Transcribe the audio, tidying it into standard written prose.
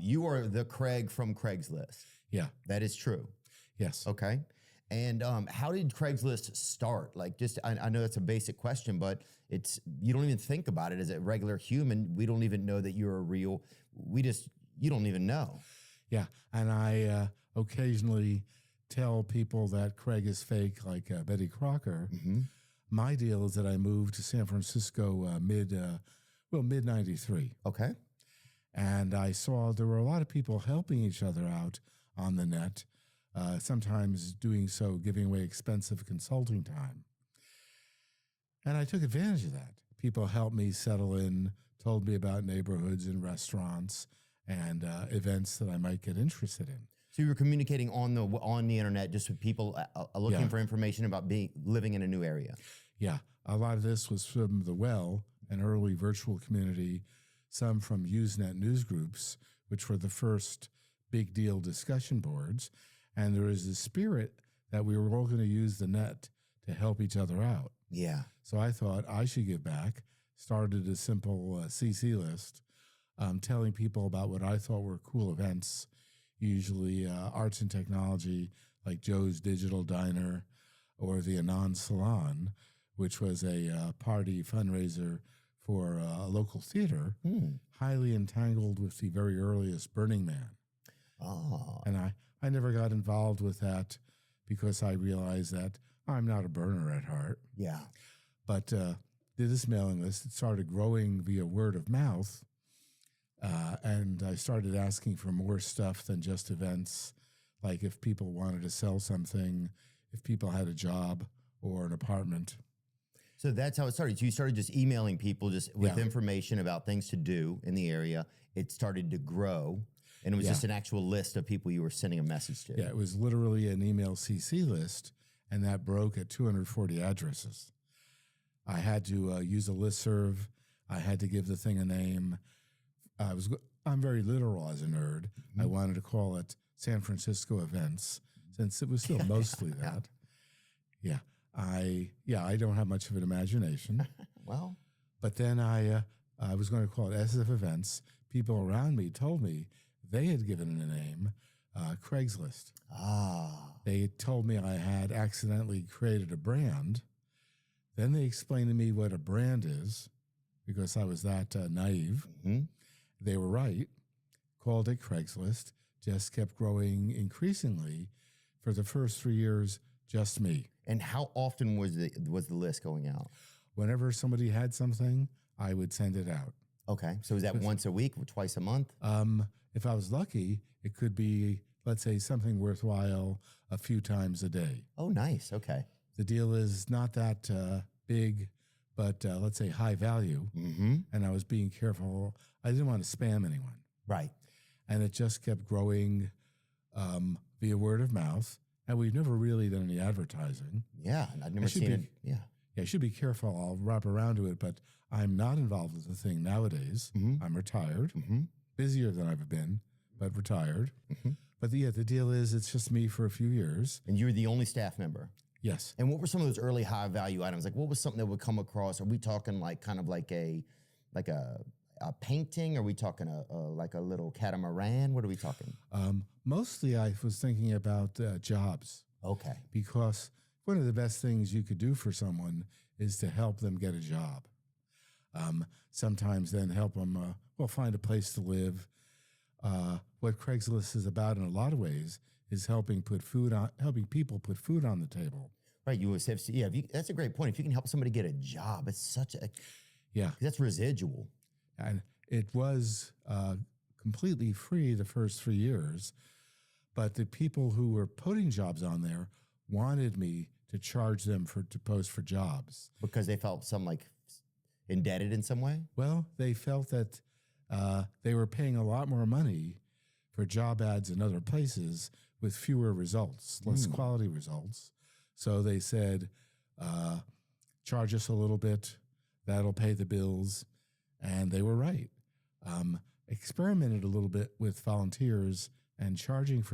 You are the Craig from Craigslist. Yeah. That is true. Yes. Okay. And how did Craigslist start? Like, just I know that's a basic question, but you don't even think about it as a regular human. We don't even know that you're a real. You don't even know. Yeah, and I occasionally tell people that Craig is fake, like Betty Crocker. Mm-hmm. My deal is that I moved to San Francisco mid '93. Okay. And I saw there were a lot of people helping each other out on the net, sometimes doing so, giving away expensive consulting time. And I took advantage of that. People helped me settle in, told me about neighborhoods and restaurants and events that I might get interested in. So you were communicating on the internet just with people looking for information about living in a new area. Yeah, a lot of this was from the Well, an early virtual community, some from Usenet news groups, which were the first big deal discussion boards. And there was a spirit that we were all going to use the net to help each other out. Yeah. So I thought I should give back, started a simple CC list, telling people about what I thought were cool events, usually arts and technology, like Joe's Digital Diner or the Anand Salon, which was a party fundraiser for a local theater, highly entangled with the very earliest Burning Man. Oh. And I never got involved with that because I realized that I'm not a burner at heart. Yeah. But did this mailing list. It started growing via word of mouth. And I started asking for more stuff than just events, like if people wanted to sell something, if people had a job or an apartment. So that's how it started. So you started just emailing people just with information about things to do in the area. It started to grow, and it was just an actual list of people you were sending a message to. Yeah, it was literally an email CC list, and that broke at 240 addresses. I had to use a listserv. I had to give the thing a name. I'm very literal as a nerd. Mm-hmm. I wanted to call it San Francisco Events, since it was still mostly that. Yeah. I don't have much of an imagination. Well, but then I was going to call it SF Events. People around me told me they had given it a name, Craigslist. They told me I had accidentally created a brand. Then they explained to me what a brand is, because I was that naive. Mm-hmm. They were right. Called it Craigslist. Just kept growing increasingly. For the first 3 years, just me. And how often was the list going out? Whenever somebody had something, I would send it out. Okay. So is that once a week or twice a month? If I was lucky, it could be, let's say, something worthwhile a few times a day. Oh, nice. Okay. The deal is not that big, but let's say high value. Mm-hmm. And I was being careful. I didn't want to spam anyone. Right. And it just kept growing via word of mouth. And we've never really done any advertising. Yeah, I've never seen it. Yeah. Yeah, I should be careful. I'll wrap around to it, but I'm not involved with the thing nowadays. Mm-hmm. I'm retired, mm-hmm. busier than I've been, but retired. Mm-hmm. But the deal is it's just me for a few years. And you're the only staff member? Yes. And what were some of those early high value items? Like what was something that would come across? Are we talking like kind of like a painting? Are we talking like a little catamaran? What are we talking? Mostly I was thinking about jobs. Okay. Because one of the best things you could do for someone is to help them get a job. Sometimes then help them, find a place to live. What Craigslist is about in a lot of ways is helping people put food on the table. Right. That's a great point. If you can help somebody get a job, it's such a... Yeah. That's residual. And it was completely free the first 3 years, but the people who were putting jobs on there wanted me to charge them to post for jobs. Because they felt indebted in some way? Well, they felt that they were paying a lot more money for job ads in other places with fewer results, less quality results. So they said, charge us a little bit, that'll pay the bills. And they were right. Experimented a little bit with volunteers and charging for